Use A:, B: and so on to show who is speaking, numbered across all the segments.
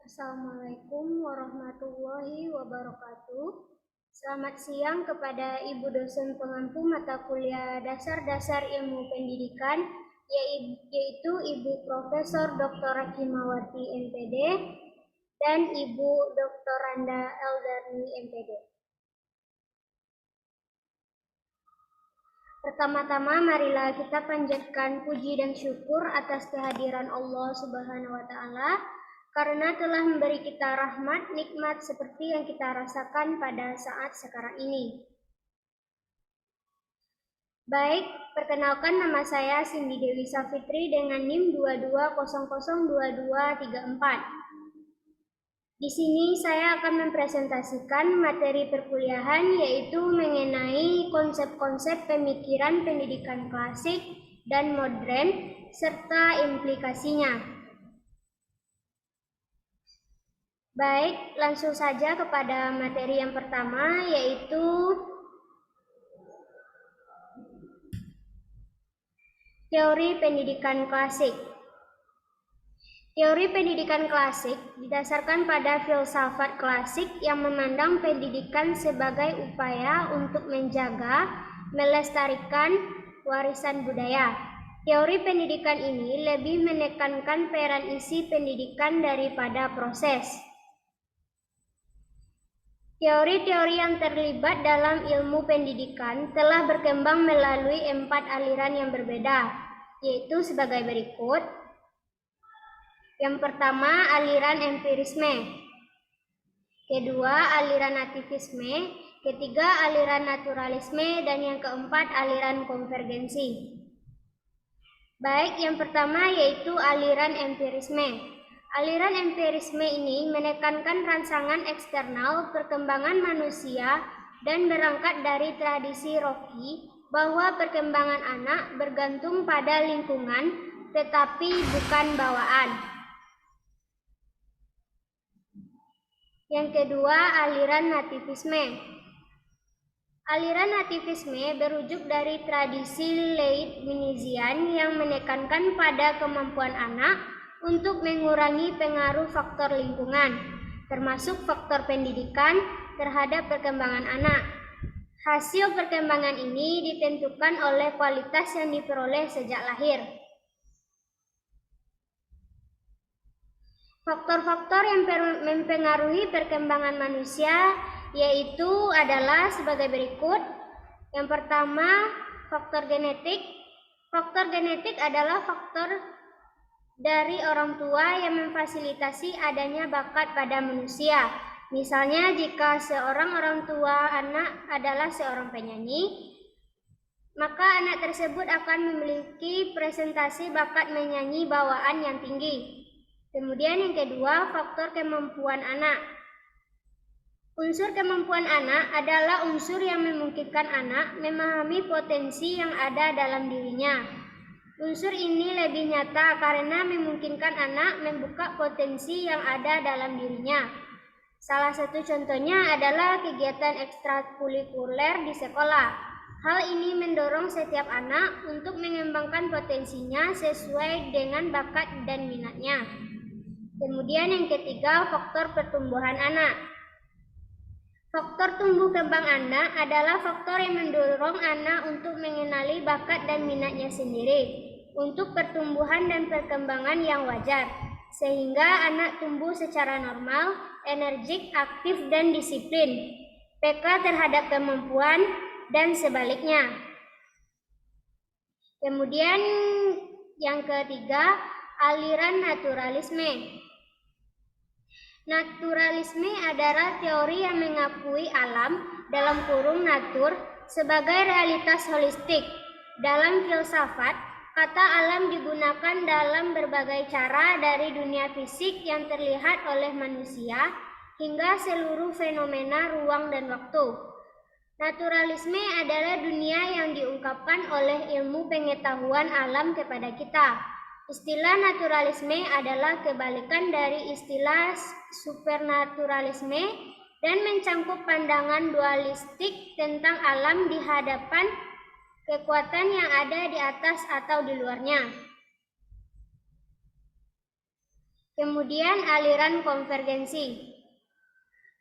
A: Assalamualaikum warahmatullahi wabarakatuh. Selamat siang kepada Ibu dosen pengampu mata kuliah Dasar-Dasar Ilmu Pendidikan, yaitu Ibu Profesor Dr. Rahimawati MPD dan Ibu Dr. Randa Eldarni MPD. Pertama-tama marilah kita panjatkan puji dan syukur atas kehadiran Allah Subhanahu wa Ta'ala, karena telah memberi kita rahmat, nikmat seperti yang kita rasakan pada saat sekarang ini. Baik, perkenalkan nama saya Cindy Dewi Safitri dengan NIM 22002234. Di sini saya akan mempresentasikan materi perkuliahan yaitu mengenai konsep-konsep pemikiran pendidikan klasik dan modern serta implikasinya. Baik, langsung saja kepada materi yang pertama, yaitu teori pendidikan klasik. Teori pendidikan klasik didasarkan pada filsafat klasik yang memandang pendidikan sebagai upaya untuk menjaga, melestarikan warisan budaya. Teori pendidikan ini lebih menekankan peran isi pendidikan daripada proses. Teori-teori yang terlibat dalam ilmu pendidikan telah berkembang melalui 4 aliran yang berbeda, yaitu sebagai berikut. Yang pertama, aliran empirisme. Kedua, aliran nativisme. Ketiga, aliran naturalisme. Dan yang keempat, aliran konvergensi. Baik, yang pertama yaitu aliran empirisme. Aliran empirisme ini menekankan rangsangan eksternal perkembangan manusia dan berangkat dari tradisi Rocky bahwa perkembangan anak bergantung pada lingkungan tetapi bukan bawaan. Yang kedua, aliran nativisme. Aliran nativisme berujuk dari tradisi Leibnizian yang menekankan pada kemampuan anak untuk mengurangi pengaruh faktor lingkungan, termasuk faktor pendidikan terhadap perkembangan anak. Hasil perkembangan ini ditentukan oleh kualitas yang diperoleh sejak lahir. Faktor-faktor yang mempengaruhi perkembangan manusia yaitu adalah sebagai berikut. Yang pertama, faktor genetik. Faktor genetik adalah faktor dari orang tua yang memfasilitasi adanya bakat pada manusia. Misalnya jika seorang orang tua anak adalah seorang penyanyi, maka anak tersebut akan memiliki presentasi bakat menyanyi bawaan yang tinggi. Kemudian yang kedua, faktor kemampuan anak. Unsur kemampuan anak adalah unsur yang memungkinkan anak memahami potensi yang ada dalam dirinya. Unsur ini lebih nyata karena memungkinkan anak membuka potensi yang ada dalam dirinya. Salah satu contohnya adalah kegiatan ekstrakurikuler di sekolah. Hal ini mendorong setiap anak untuk mengembangkan potensinya sesuai dengan bakat dan minatnya. Kemudian yang ketiga, faktor pertumbuhan anak. Faktor tumbuh kembang anak adalah faktor yang mendorong anak untuk mengenali bakat dan minatnya sendiri untuk pertumbuhan dan perkembangan yang wajar, sehingga anak tumbuh secara normal, energik, aktif, dan disiplin, peka terhadap kemampuan, dan sebaliknya. Kemudian yang ketiga, aliran naturalisme. Naturalisme adalah teori yang mengakui alam dalam kurung natur sebagai realitas holistik. Dalam filsafat, kata alam digunakan dalam berbagai cara dari dunia fisik yang terlihat oleh manusia hingga seluruh fenomena ruang dan waktu. Naturalisme adalah dunia yang diungkapkan oleh ilmu pengetahuan alam kepada kita. Istilah naturalisme adalah kebalikan dari istilah supernaturalisme dan mencangkup pandangan dualistik tentang alam di hadapan kekuatan yang ada di atas atau di luarnya. Kemudian aliran konvergensi.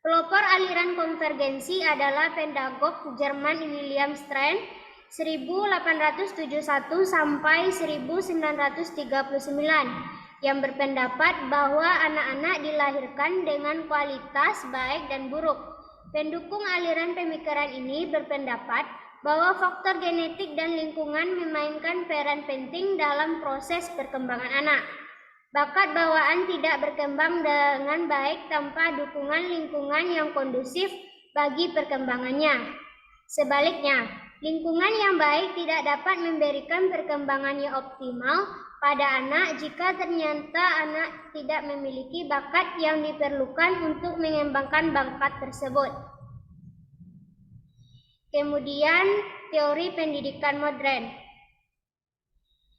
A: Pelopor aliran konvergensi adalah pedagog Jerman William Strand 1871 sampai 1939 yang berpendapat bahwa anak-anak dilahirkan dengan kualitas baik dan buruk. Pendukung aliran pemikiran ini berpendapat bahwa faktor genetik dan lingkungan memainkan peran penting dalam proses perkembangan anak. Bakat bawaan tidak berkembang dengan baik tanpa dukungan lingkungan yang kondusif bagi perkembangannya. Sebaliknya, lingkungan yang baik tidak dapat memberikan perkembangan yang optimal pada anak jika ternyata anak tidak memiliki bakat yang diperlukan untuk mengembangkan bakat tersebut. Kemudian, teori pendidikan modern.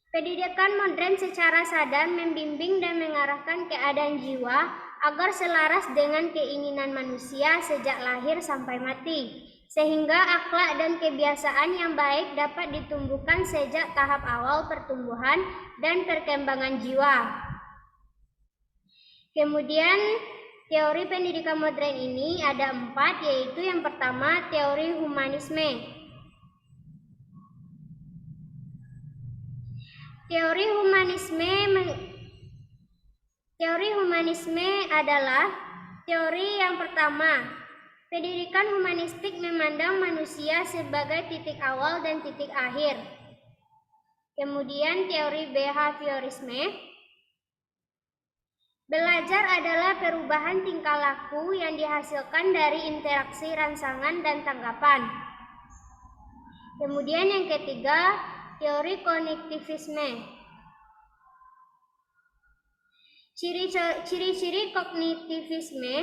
A: Pendidikan modern secara sadar membimbing dan mengarahkan keadaan jiwa agar selaras dengan keinginan manusia sejak lahir sampai mati, sehingga akhlak dan kebiasaan yang baik dapat ditumbuhkan sejak tahap awal pertumbuhan dan perkembangan jiwa. Kemudian, teori pendidikan modern ini ada 4, yaitu yang pertama teori humanisme. Teori humanisme adalah teori yang pertama. Pendidikan humanistik memandang manusia sebagai titik awal dan titik akhir. Kemudian teori behaviorisme. Belajar adalah perubahan tingkah laku yang dihasilkan dari interaksi rangsangan dan tanggapan. Kemudian yang ketiga, teori kognitivisme. Ciri-ciri kognitivisme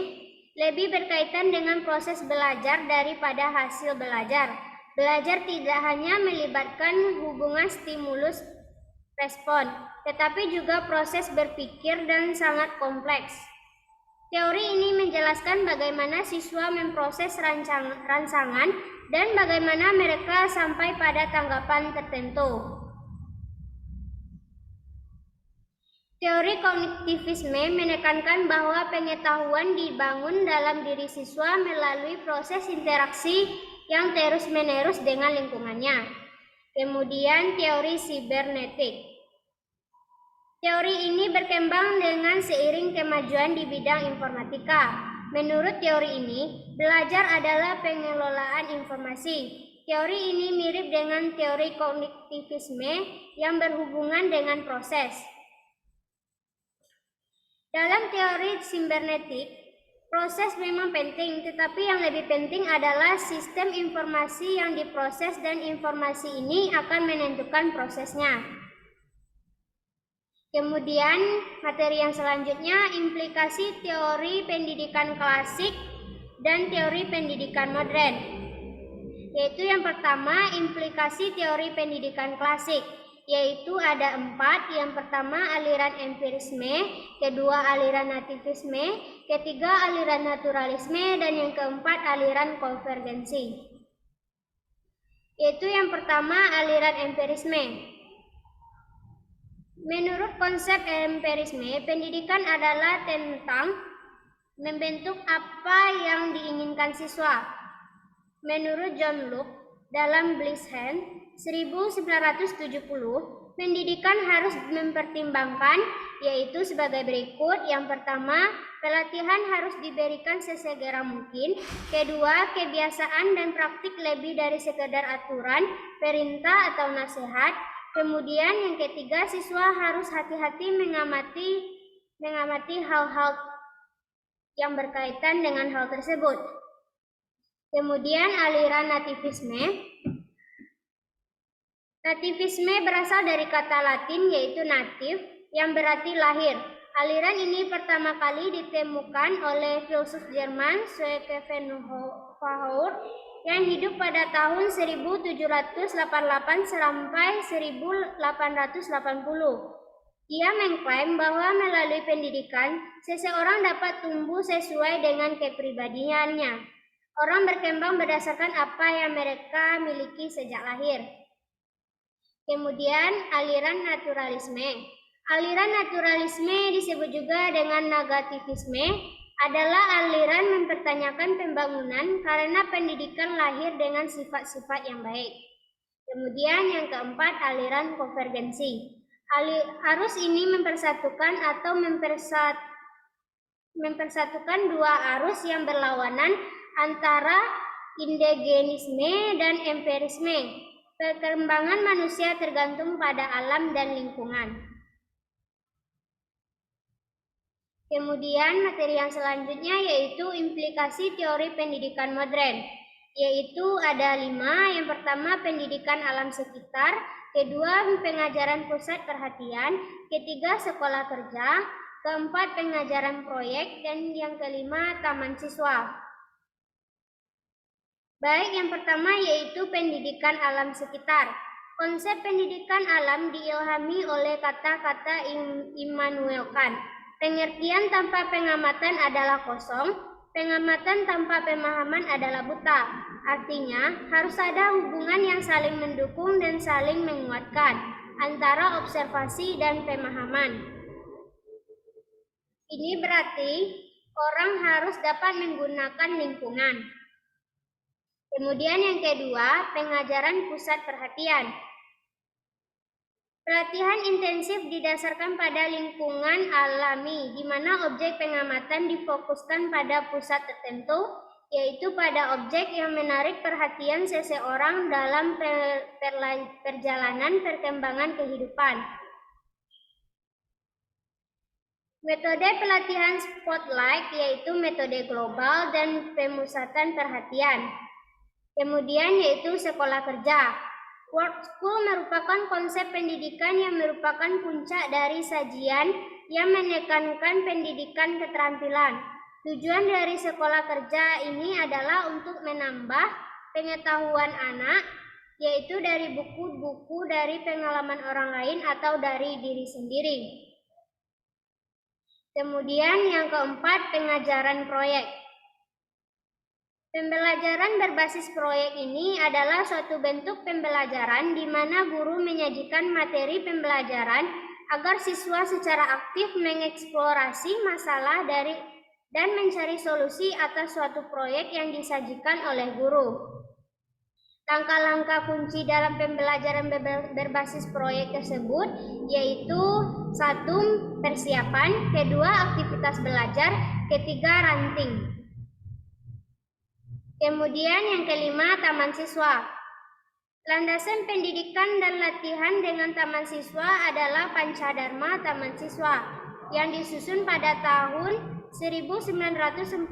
A: lebih berkaitan dengan proses belajar daripada hasil belajar. Belajar tidak hanya melibatkan hubungan stimulus-respon, tetapi juga proses berpikir dan sangat kompleks. Teori ini menjelaskan bagaimana siswa memproses rangsangan dan bagaimana mereka sampai pada tanggapan tertentu. Teori kognitivisme menekankan bahwa pengetahuan dibangun dalam diri siswa melalui proses interaksi yang terus-menerus dengan lingkungannya. Kemudian teori sibernetik. Teori ini berkembang dengan seiring kemajuan di bidang informatika. Menurut teori ini, belajar adalah pengelolaan informasi. Teori ini mirip dengan teori kognitivisme yang berhubungan dengan proses. Dalam teori sibernetik, proses memang penting, tetapi yang lebih penting adalah sistem informasi yang diproses dan informasi ini akan menentukan prosesnya. Kemudian, materi yang selanjutnya, implikasi teori pendidikan klasik dan teori pendidikan modern. Yaitu yang pertama, implikasi teori pendidikan klasik. Yaitu ada 4, yang pertama aliran empirisme, kedua aliran nativisme, ketiga aliran naturalisme, dan yang keempat aliran konvergensi. Yaitu yang pertama aliran empirisme. Menurut konsep empirisme, pendidikan adalah tentang membentuk apa yang diinginkan siswa. Menurut John Locke, dalam Bliss Hand 1970, pendidikan harus mempertimbangkan, yaitu sebagai berikut. Yang pertama, pelatihan harus diberikan sesegera mungkin. Kedua, kebiasaan dan praktik lebih dari sekedar aturan, perintah atau nasihat. Kemudian yang ketiga, siswa harus hati-hati mengamati hal-hal yang berkaitan dengan hal tersebut. Kemudian aliran nativisme. Nativisme berasal dari kata Latin yaitu natif yang berarti lahir. Aliran ini pertama kali ditemukan oleh filsuf Jerman Schopenhauer yang hidup pada tahun 1788 sampai 1880. Ia mengklaim bahwa melalui pendidikan, seseorang dapat tumbuh sesuai dengan kepribadiannya. Orang berkembang berdasarkan apa yang mereka miliki sejak lahir. Kemudian aliran naturalisme. Aliran naturalisme disebut juga dengan negativisme, adalah aliran mempertanyakan pembangunan karena pendidikan lahir dengan sifat-sifat yang baik. Kemudian yang keempat, aliran konvergensi. Arus ini mempersatukan atau mempersatukan dua arus yang berlawanan antara indigenisme dan empirisme. Perkembangan manusia tergantung pada alam dan lingkungan. Kemudian materi yang selanjutnya yaitu implikasi teori pendidikan modern, yaitu ada 5. Yang pertama, pendidikan alam sekitar, kedua, pengajaran pusat perhatian, ketiga, sekolah kerja, keempat, pengajaran proyek, dan yang kelima, taman siswa. Baik, yang pertama yaitu pendidikan alam sekitar. Konsep pendidikan alam diilhami oleh kata-kata Immanuel Kant. Pengertian tanpa pengamatan adalah kosong, pengamatan tanpa pemahaman adalah buta. Artinya, harus ada hubungan yang saling mendukung dan saling menguatkan antara observasi dan pemahaman. Ini berarti orang harus dapat menggunakan lingkungan. Kemudian yang kedua, pengajaran pusat perhatian. Pelatihan intensif didasarkan pada lingkungan alami, di mana objek pengamatan difokuskan pada pusat tertentu, yaitu pada objek yang menarik perhatian seseorang dalam perjalanan perkembangan kehidupan. Metode pelatihan spotlight yaitu metode global dan pemusatan perhatian. Kemudian yaitu sekolah kerja. Work School merupakan konsep pendidikan yang merupakan puncak dari sajian yang menekankan pendidikan keterampilan. Tujuan dari sekolah kerja ini adalah untuk menambah pengetahuan anak, yaitu dari buku-buku, dari pengalaman orang lain, atau dari diri sendiri. Kemudian yang keempat, pengajaran proyek. Pembelajaran berbasis proyek ini adalah suatu bentuk pembelajaran di mana guru menyajikan materi pembelajaran agar siswa secara aktif mengeksplorasi masalah dan mencari solusi atas suatu proyek yang disajikan oleh guru. Langkah-langkah kunci dalam pembelajaran berbasis proyek tersebut yaitu 1. Persiapan, kedua aktivitas belajar, ketiga ranting. Kemudian yang kelima, taman siswa. Landasan pendidikan dan latihan dengan taman siswa adalah Pancadharma Taman Siswa yang disusun pada tahun 1947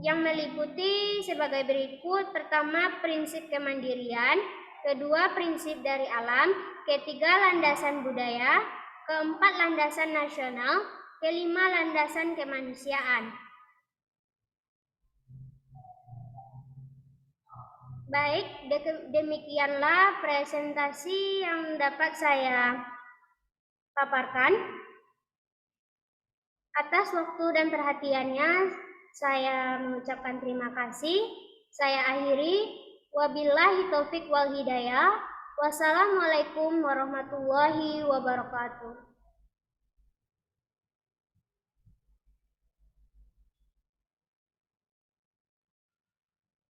A: yang meliputi sebagai berikut. Pertama, prinsip kemandirian, kedua, prinsip dari alam, ketiga, landasan budaya, keempat, landasan nasional, kelima, landasan kemanusiaan. Baik, demikianlah presentasi yang dapat saya paparkan. Atas waktu dan perhatiannya, saya mengucapkan terima kasih. Saya akhiri. Wabillahi taufik wal hidayah. Wassalamualaikum warahmatullahi wabarakatuh.